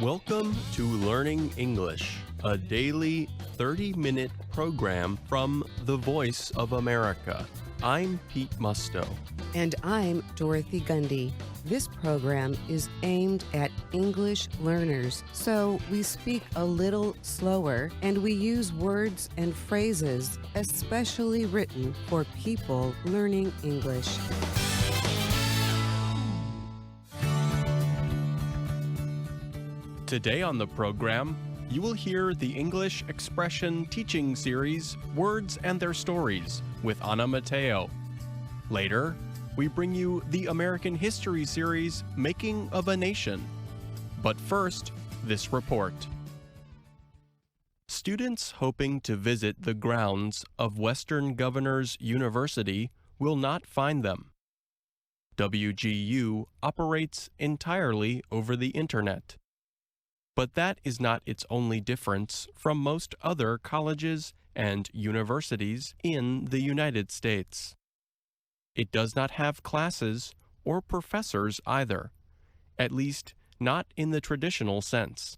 Welcome to Learning English, a daily 30-minute program from the Voice of America. I'm Pete Musto. And I'm Dorothy Gundy. This program is aimed at English learners, so we speak a little slower and we use words and phrases especially written for people learning English. Today on the program, you will hear the English expression teaching series, Words and Their Stories, with Ana Mateo. Later, we bring you the American history series, Making of a Nation. But first, this report. Students hoping to visit the grounds of Western Governors University will not find them. WGU operates entirely over the Internet. But that is not its only difference from most other colleges and universities in the United States. It does not have classes or professors either, at least not in the traditional sense.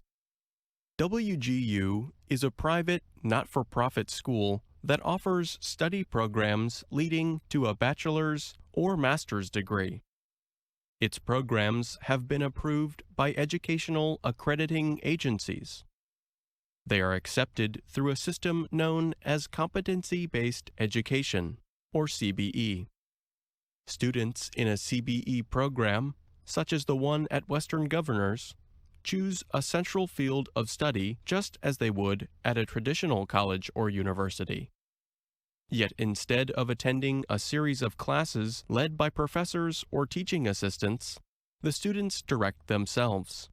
WGU is a private, not-for-profit school that offers study programs leading to a bachelor's or master's degree. Its programs have been approved by educational accrediting agencies. They are accepted through a system known as Competency-Based Education, or CBE. Students in a CBE program, such as the one at Western Governors, choose a central field of study just as they would at a traditional college or university. Yet instead of attending a series of classes led by professors or teaching assistants, the students direct themselves.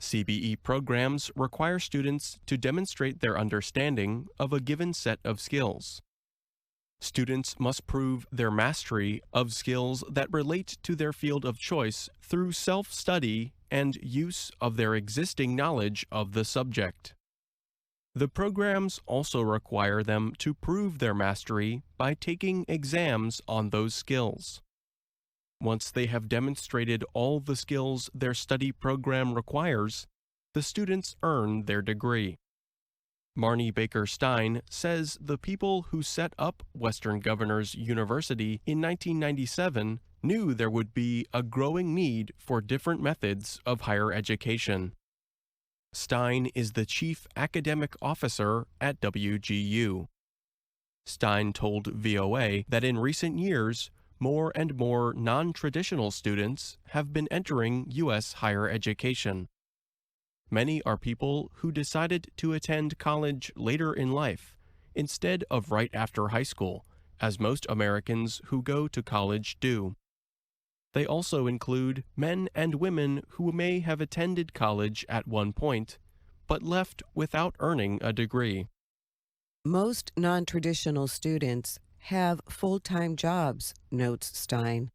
CBE programs require students to demonstrate their understanding of a given set of skills. Students must prove their mastery of skills that relate to their field of choice through self-study and use of their existing knowledge of the subject. The programs also require them to prove their mastery by taking exams on those skills. Once they have demonstrated all the skills their study program requires, the students earn their degree. Marni Stein says the people who set up Western Governors University in 1997 knew there would be a growing need for different methods of higher education. Stein is the chief academic officer at WGU. Stein told VOA that in recent years, more and more non-traditional students have been entering U.S. higher education. Many are people who decided to attend college later in life, instead of right after high school, as most Americans who go to college do. They also include men and women who may have attended college at one point, but left without earning a degree. Most non-traditional students have full-time jobs, notes Stein.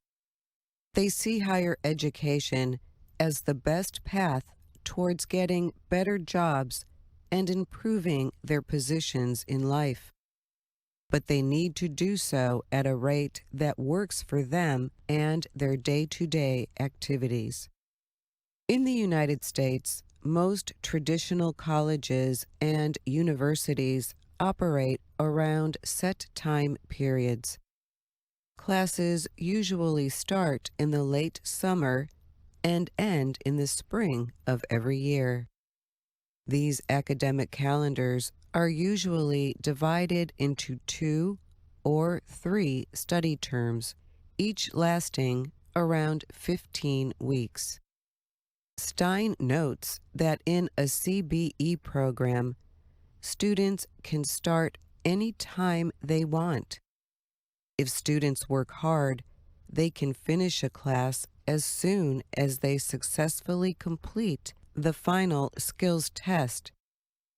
They see higher education as the best path towards getting better jobs and improving their positions in life. But they need to do so at a rate that works for them and their day-to-day activities. In the United States, most traditional colleges and universities operate around set time periods. Classes usually start in the late summer and end in the spring of every year. These academic calendars are usually divided into 2 or 3 study terms, each lasting around 15 weeks. Stein notes that in a CBE program, students can start any time they want. If students work hard, they can finish a class as soon as they successfully complete the final skills test,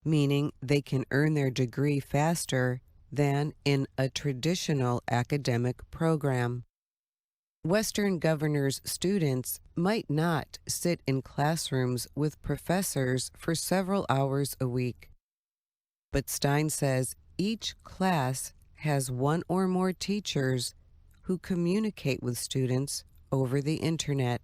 meaning they can earn their degree faster than in a traditional academic program. Western Governors students might not sit in classrooms with professors for several hours a week. But Stein says each class has one or more teachers who communicate with students over the Internet.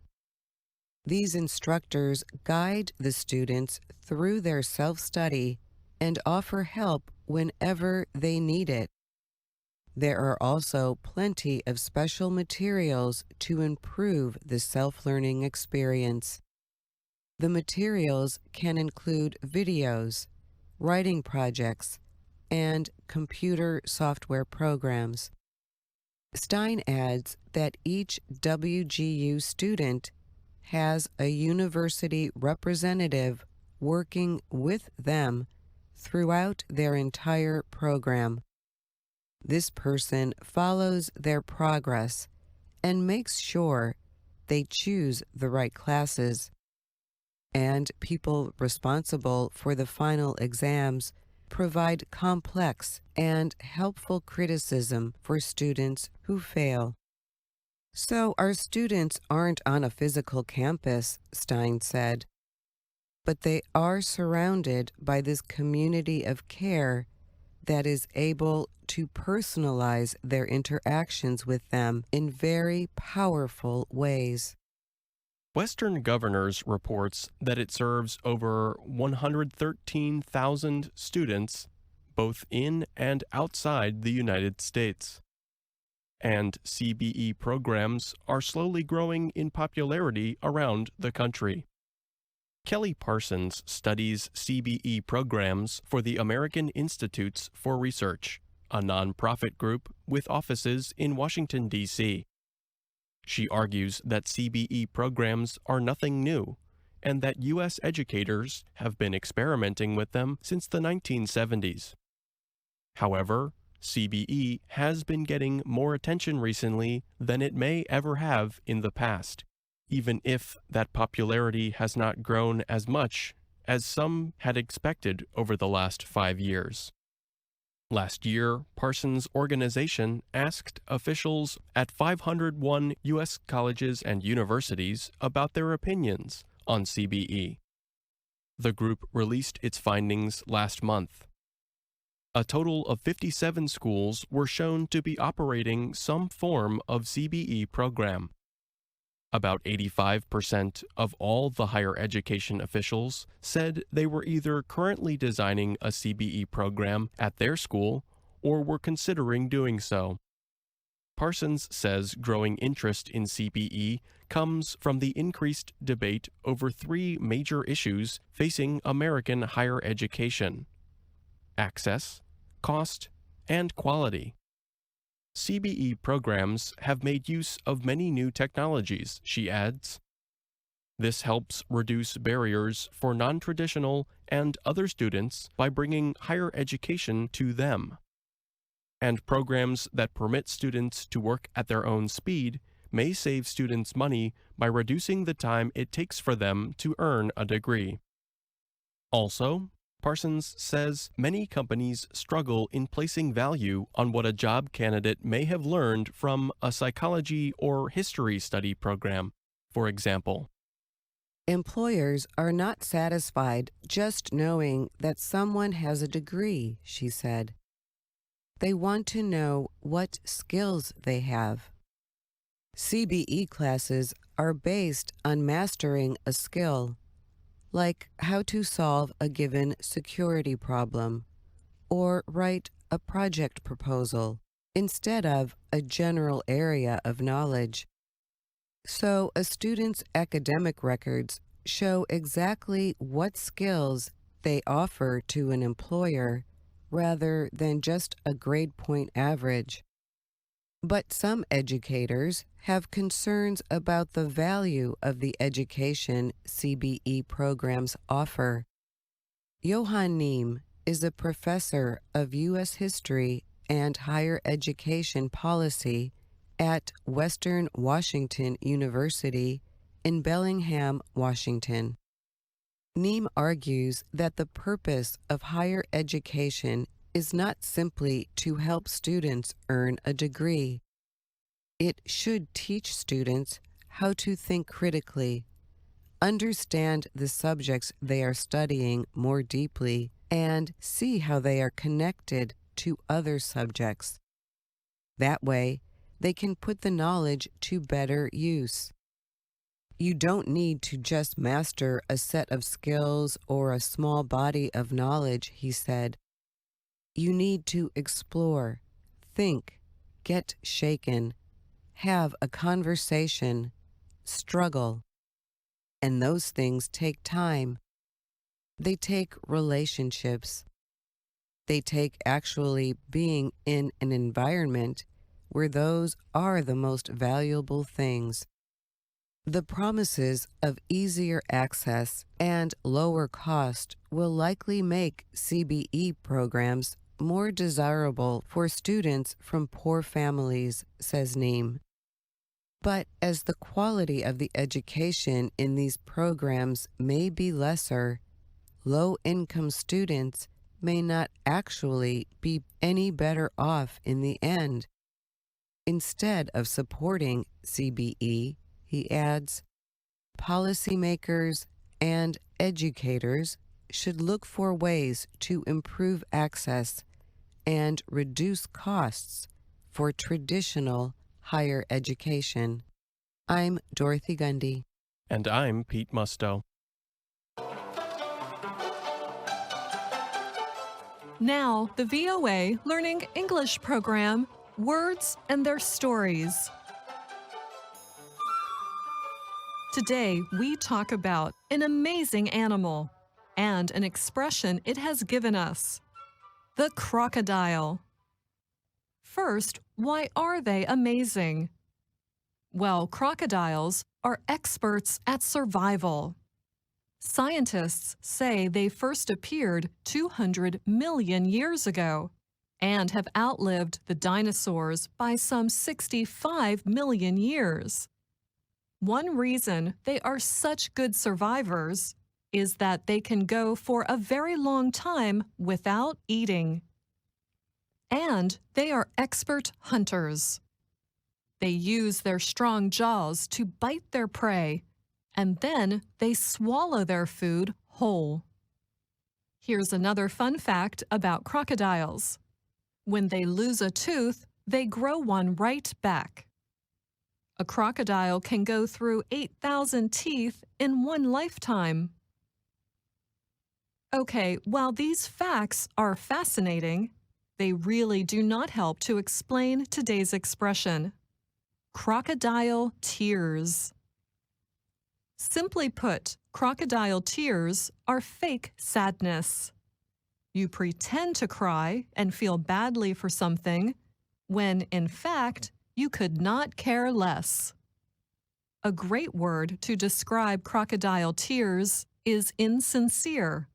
These instructors guide the students through their self-study and offer help whenever they need it. There are also plenty of special materials to improve the self-learning experience. The materials can include videos, writing projects, and computer software programs. Stein adds that each WGU student has a university representative working with them throughout their entire program. This person follows their progress and makes sure they choose the right classes. And people responsible for the final exams provide complex and helpful criticism for students who fail. So our students aren't on a physical campus, Stein said, but they are surrounded by this community of care that is able to personalize their interactions with them in very powerful ways. Western Governors reports that it serves over 113,000 students, both in and outside the United States. And CBE programs are slowly growing in popularity around the country. Kelly Parsons studies CBE programs for the American Institutes for Research, a nonprofit group with offices in Washington, D.C. She argues that CBE programs are nothing new, and that U.S. educators have been experimenting with them since the 1970s. However, CBE has been getting more attention recently than it may ever have in the past, even if that popularity has not grown as much as some had expected over the last 5 years. Last year, Parsons' organization asked officials at 501 U.S. colleges and universities about their opinions on CBE. The group released its findings last month. A total of 57 schools were shown to be operating some form of CBE program. About 85% of all the higher education officials said they were either currently designing a CBE program at their school or were considering doing so. Parsons says growing interest in CBE comes from the increased debate over 3 major issues facing American higher education: access, cost, and quality. CBE programs have made use of many new technologies, she adds. This helps reduce barriers for non-traditional and other students by bringing higher education to them. And programs that permit students to work at their own speed may save students money by reducing the time it takes for them to earn a degree. Also, Parsons says many companies struggle in placing value on what a job candidate may have learned from a psychology or history study program, for example. Employers are not satisfied just knowing that someone has a degree, she said. They want to know what skills they have. CBE classes are based on mastering a skill, like how to solve a given security problem or write a project proposal, instead of a general area of knowledge. So a student's academic records show exactly what skills they offer to an employer rather than just a grade point average. But some educators have concerns about the value of the education CBE programs offer. Johan NIEM is a professor of U.S. history and higher education policy at Western Washington University in Bellingham, Washington. NIEM argues that the purpose of higher education is not simply to help students earn a degree. It should teach students how to think critically, understand the subjects they are studying more deeply, and see how they are connected to other subjects. That way, they can put the knowledge to better use. You don't need to just master a set of skills or a small body of knowledge, he said. You need to explore, think, get shaken, have a conversation, struggle. And those things take time. They take relationships. They take actually being in an environment where those are the most valuable things. The promises of easier access and lower cost will likely make CBE programs more desirable for students from poor families, says NIEM. But as the quality of the education in these programs may be lesser, low-income students may not actually be any better off in the end. Instead of supporting CBE, he adds, policymakers and educators should look for ways to improve access and reduce costs for traditional higher education. I'm Dorothy Gundy. And I'm Pete Musto. Now, the VOA Learning English program, Words and Their Stories. Today, we talk about an amazing animal and an expression it has given us, the crocodile. First, why are they amazing? Well, crocodiles are experts at survival. Scientists say they first appeared 200 million years ago and have outlived the dinosaurs by some 65 million years. One reason they are such good survivors is that they can go for a very long time without eating. And they are expert hunters. They use their strong jaws to bite their prey, and then they swallow their food whole. Here's another fun fact about crocodiles. When they lose a tooth, they grow one right back. A crocodile can go through 8,000 teeth in one lifetime. Okay, while these facts are fascinating, they really do not help to explain today's expression. Crocodile tears. Simply put, crocodile tears are fake sadness. You pretend to cry and feel badly for something, when in fact, you could not care less. A great word to describe crocodile tears is insincere.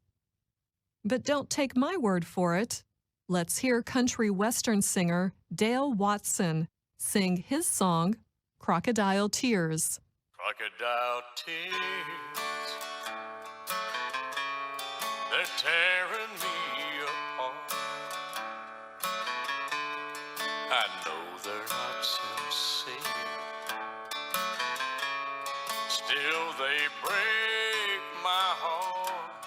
But don't take my word for it. Let's hear country western singer Dale Watson sing his song, Crocodile Tears. Crocodile tears, they're tearing me apart. I know they're not sincere, still they break my heart.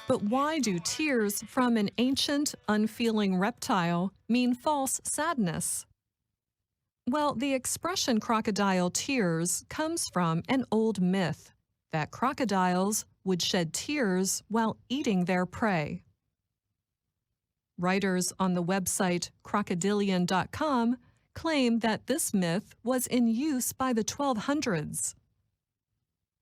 But why do tears from an ancient, unfeeling reptile mean false sadness? Well, the expression crocodile tears comes from an old myth that crocodiles would shed tears while eating their prey. Writers on the website crocodilian.com claim that this myth was in use by the 1200s.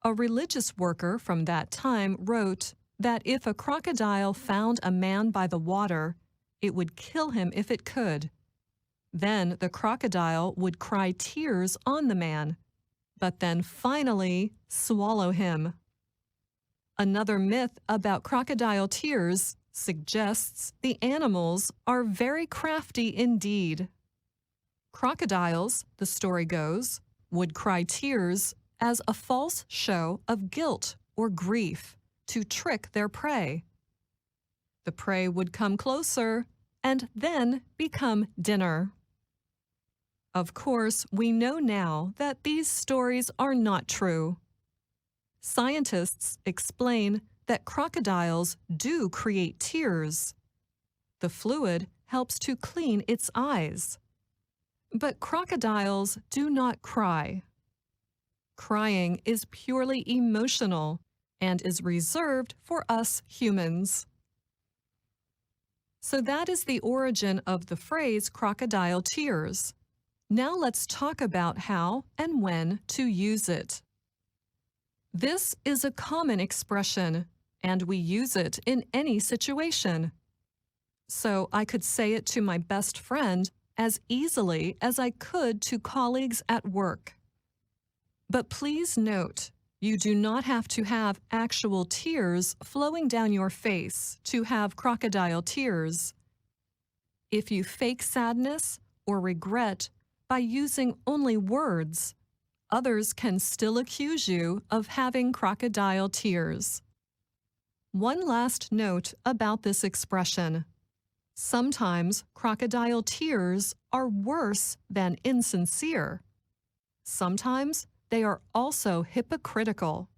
A religious worker from that time wrote that if a crocodile found a man by the water, it would kill him if it could. Then the crocodile would cry tears on the man, but then finally swallow him. Another myth about crocodile tears suggests the animals are very crafty indeed. Crocodiles, the story goes, would cry tears as a false show of guilt or grief to trick their prey. The prey would come closer and then become dinner. Of course, we know now that these stories are not true. Scientists explain that crocodiles do create tears. The fluid helps to clean its eyes. But crocodiles do not cry. crying is purely emotional and is reserved for us humans. So that is the origin of the phrase crocodile tears. Now let's talk about how and when to use it. This is a common expression, and we use it in any situation. So I could say it to my best friend as easily as I could to colleagues at work. But please note, you do not have to have actual tears flowing down your face to have crocodile tears. If you fake sadness or regret by using only words, others can still accuse you of having crocodile tears. One last note about this expression. Sometimes crocodile tears are worse than insincere. Sometimes they are also hypocritical.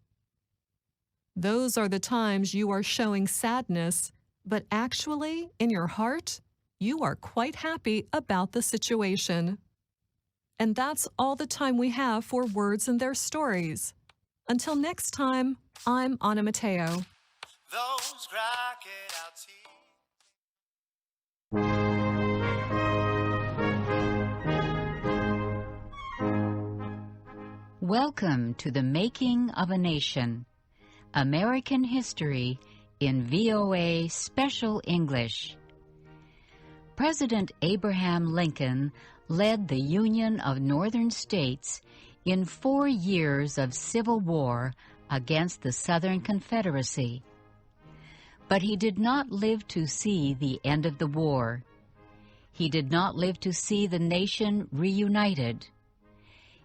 Those are the times you are showing sadness, but actually, in your heart, you are quite happy about the situation. And that's all the time we have for Words and Their Stories. Until next time, I'm Anna Mateo. Those crocodile tears. Welcome to the Making of a Nation, American History in VOA Special English. President Abraham Lincoln led the Union of Northern States in 4 years of civil war against the Southern Confederacy. But he did not live to see the end of the war. He did not live to see the nation reunited.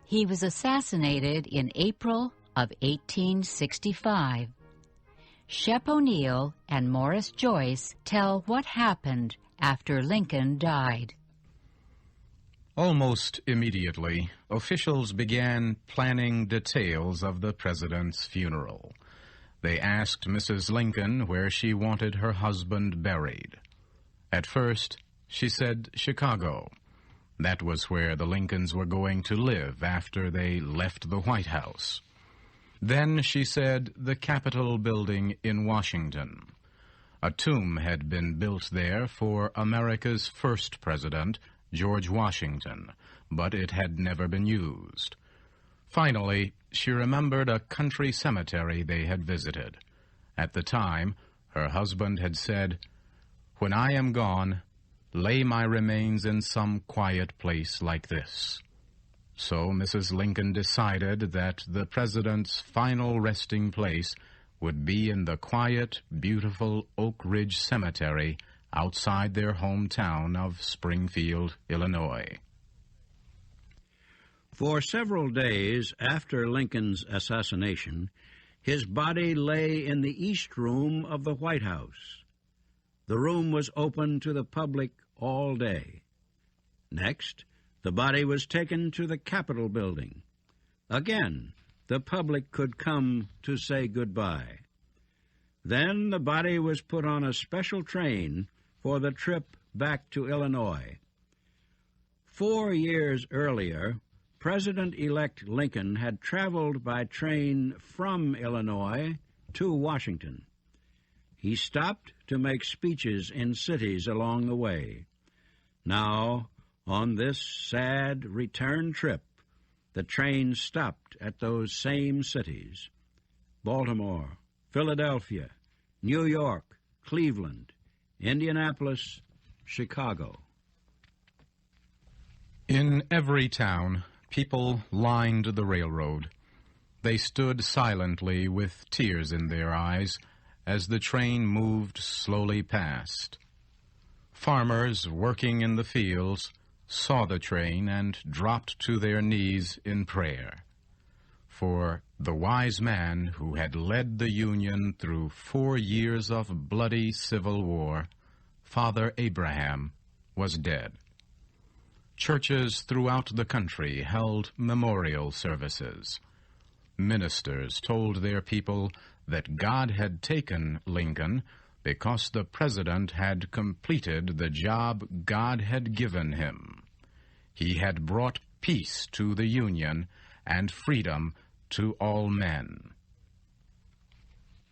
He was assassinated in April of 1865. Shep O'Neill and Morris Joyce tell what happened after Lincoln died. Almost immediately, officials began planning details of the president's funeral. They asked Mrs. Lincoln where she wanted her husband buried. At first, she said Chicago. That was where the Lincolns were going to live after they left the White House. Then she said the Capitol building in Washington. A tomb had been built there for America's first president, George Washington, but it had never been used. Finally, she remembered a country cemetery they had visited. At the time, her husband had said, "When I am gone, lay my remains in some quiet place like this." So Mrs. Lincoln decided that the president's final resting place would be in the quiet, beautiful Oak Ridge Cemetery outside their hometown of Springfield, Illinois. For several days after Lincoln's assassination, his body lay in the East Room of the White House. The room was open to the public all day. Next, the body was taken to the Capitol building. Again, the public could come to say goodbye. Then the body was put on a special train for the trip back to Illinois. 4 years earlier, President-elect Lincoln had traveled by train from Illinois to Washington. He stopped to make speeches in cities along the way. Now, on this sad return trip, the train stopped at those same cities: Baltimore, Philadelphia, New York, Cleveland, Indianapolis, Chicago. In every town, people lined the railroad. They stood silently with tears in their eyes as the train moved slowly past. Farmers working in the fields saw the train and dropped to their knees in prayer. For the wise man who had led the Union through 4 years of bloody civil war, Father Abraham, was dead. Churches throughout the country held memorial services. Ministers told their people that God had taken Lincoln because the president had completed the job God had given him. He had brought peace to the Union and freedom to all men.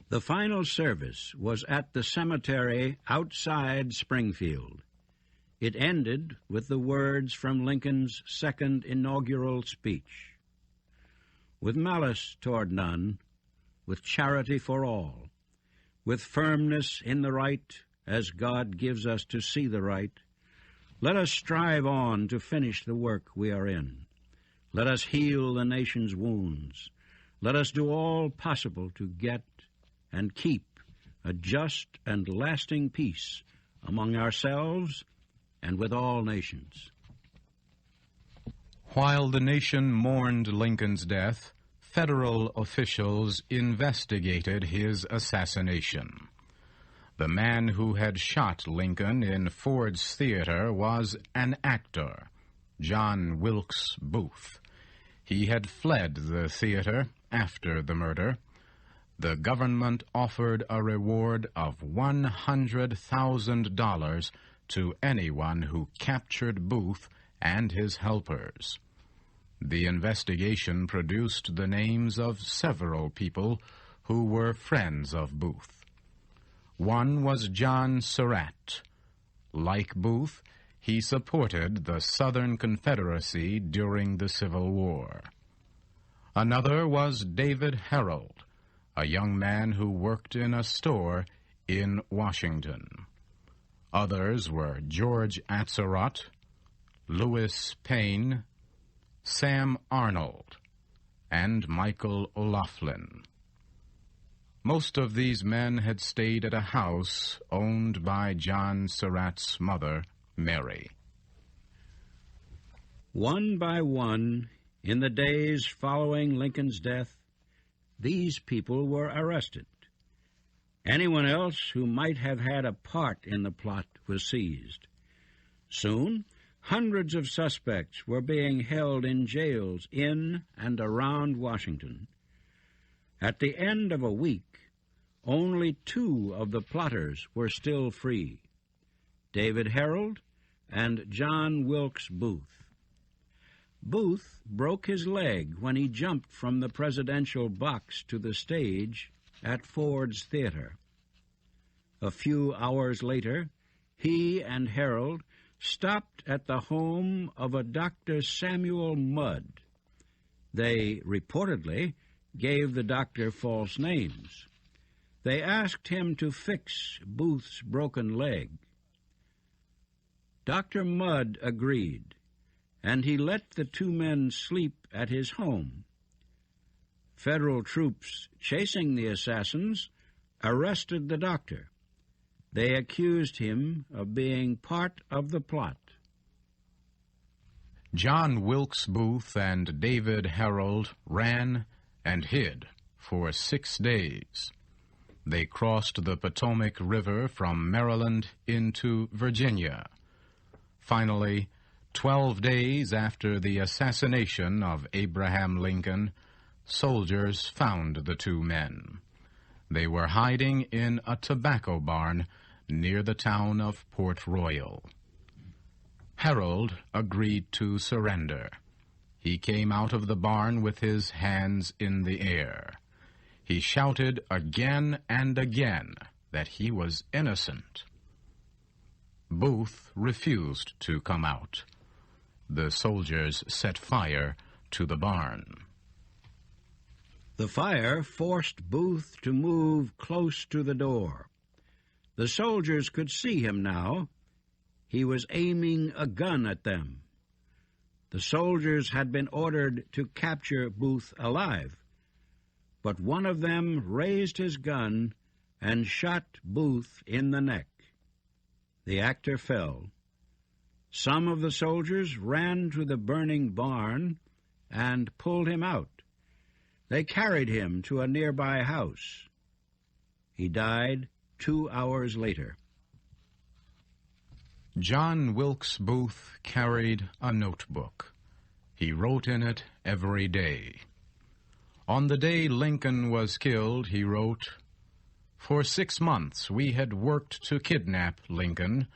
The final service was at the cemetery outside Springfield. It ended with the words from Lincoln's second inaugural speech. With malice toward none, with charity for all, with firmness in the right as God gives us to see the right, let us strive on to finish the work we are in. Let us heal the nation's wounds. Let us do all possible to get and keep a just and lasting peace among ourselves and with all nations. While the nation mourned Lincoln's death, federal officials investigated his assassination. The man who had shot Lincoln in Ford's Theater was an actor, John Wilkes Booth. He had fled the theater after the murder. The government offered a reward of $100,000 to anyone who captured Booth and his helpers. The investigation produced the names of several people who were friends of Booth. One was John Surratt. Like Booth, he supported the Southern Confederacy during the Civil War. Another was David Herold, a young man who worked in a store in Washington. Others were George Atzerodt, Louis Payne, Sam Arnold, and Michael O'Loughlin. Most of these men had stayed at a house owned by John Surratt's mother, Mary. One by one, in the days following Lincoln's death, these people were arrested. Anyone else who might have had a part in the plot was seized. Soon, hundreds of suspects were being held in jails in and around Washington. At the end of a week, only 2 of the plotters were still free, David Herold and John Wilkes Booth. Booth broke his leg when he jumped from the presidential box to the stage at Ford's Theater. A few hours later, he and Herold stopped at the home of a Dr. Samuel Mudd. They reportedly gave the doctor false names. They asked him to fix Booth's broken leg. Dr. Mudd agreed, and he let the 2 men sleep at his home. Federal troops chasing the assassins arrested the doctor. They accused him of being part of the plot. John Wilkes Booth and David Herold ran and hid for 6 days. They crossed the Potomac River from Maryland into Virginia. Finally, 12 days after the assassination of Abraham Lincoln, soldiers found the 2 men. They were hiding in a tobacco barn near the town of Port Royal. Herold agreed to surrender. He came out of the barn with his hands in the air. He shouted again and again that he was innocent. Booth refused to come out. The soldiers set fire to the barn. The fire forced Booth to move close to the door. The soldiers could see him now. He was aiming a gun at them. The soldiers had been ordered to capture Booth alive, but one of them raised his gun and shot Booth in the neck. The actor fell. Some of the soldiers ran to the burning barn and pulled him out. They carried him to a nearby house. He died 2 hours later. John Wilkes Booth carried a notebook. He wrote in it every day. On the day Lincoln was killed, he wrote, "For 6 months we had worked to kidnap Lincoln,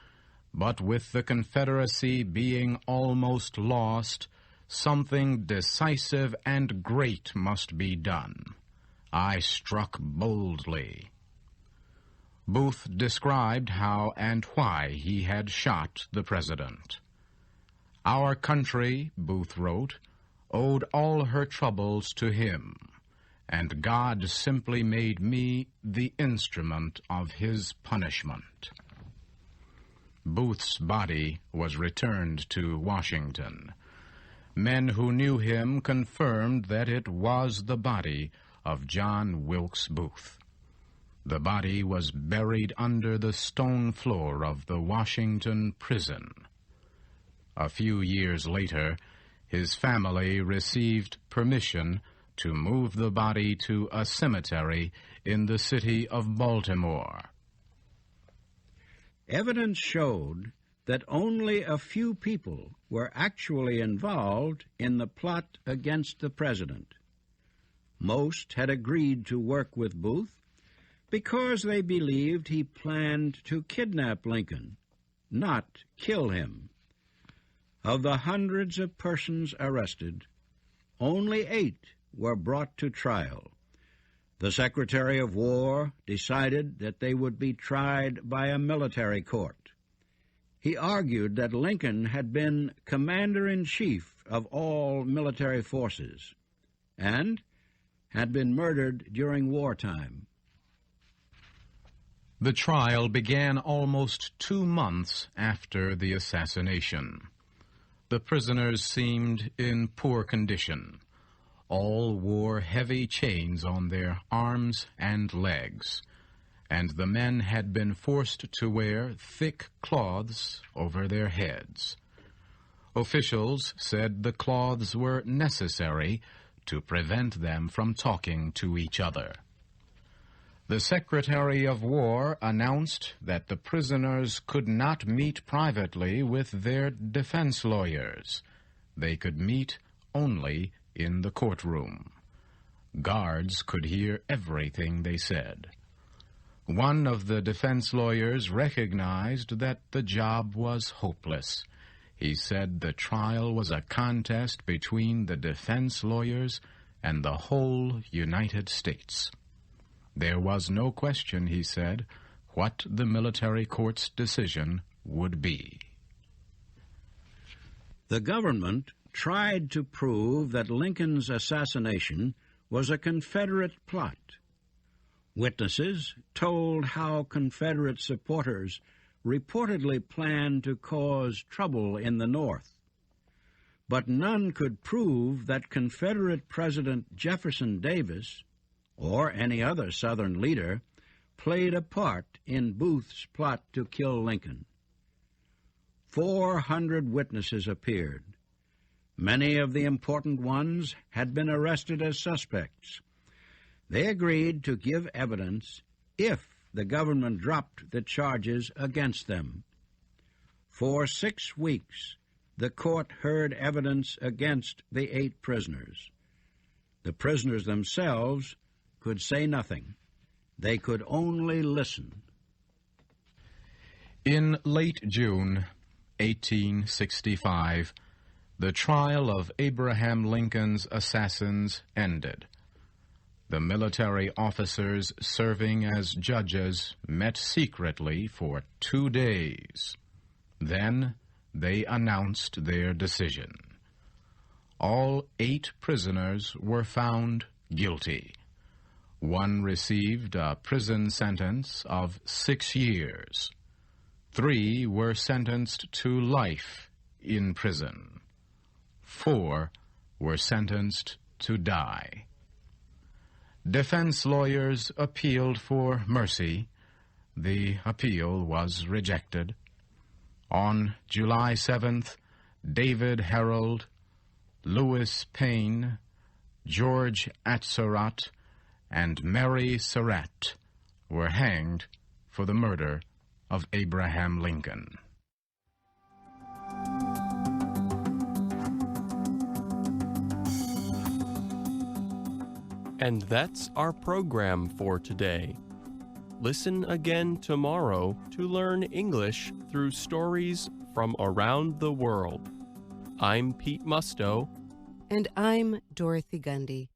but with the Confederacy being almost lost, something decisive and great must be done. I struck boldly. Booth described how and why he had shot the president. Our country, Booth wrote, owed all her troubles to him, and God simply made me the instrument of his punishment. Booth's body was returned to Washington. Men who knew him confirmed that it was the body of John Wilkes Booth. The body was buried under the stone floor of the Washington prison. A few years later, his family received permission to move the body to a cemetery in the city of Baltimore. Evidence showed that only a few people were actually involved in the plot against the president. Most had agreed to work with Booth because they believed he planned to kidnap Lincoln, not kill him. Of the hundreds of persons arrested, only 8 were brought to trial. The Secretary of War decided that they would be tried by a military court. He argued that Lincoln had been commander-in-chief of all military forces and had been murdered during wartime. The trial began almost 2 months after the assassination. The prisoners seemed in poor condition. All wore heavy chains on their arms and legs, and the men had been forced to wear thick cloths over their heads. Officials said the cloths were necessary to prevent them from talking to each other. The Secretary of War announced that the prisoners could not meet privately with their defense lawyers. They could meet only in the courtroom. Guards could hear everything they said. One of the defense lawyers recognized that the job was hopeless. He said the trial was a contest between the defense lawyers and the whole United States. There was no question, he said, what the military court's decision would be. The government tried to prove that Lincoln's assassination was a Confederate plot. Witnesses told how Confederate supporters reportedly planned to cause trouble in the North. But none could prove that Confederate President Jefferson Davis, or any other Southern leader, played a part in Booth's plot to kill Lincoln. 400 witnesses appeared. Many of the important ones had been arrested as suspects. They agreed to give evidence if the government dropped the charges against them. For 6 weeks, the court heard evidence against the 8 prisoners. The prisoners themselves could say nothing. They could only listen. In late June 1865, the trial of Abraham Lincoln's assassins ended. The military officers serving as judges met secretly for 2 days. Then they announced their decision. All 8 prisoners were found guilty. One received a prison sentence of 6 years. 3 were sentenced to life in prison. 4 were sentenced to die. Defense lawyers appealed for mercy. The appeal was rejected. On July 7th, David Harold, Louis Payne, George Atzerodt, and Mary Surratt were hanged for the murder of Abraham Lincoln. And that's our program for today. Listen again tomorrow to learn English through stories from around the world. I'm Pete Musto, And I'm Dorothy Gundy.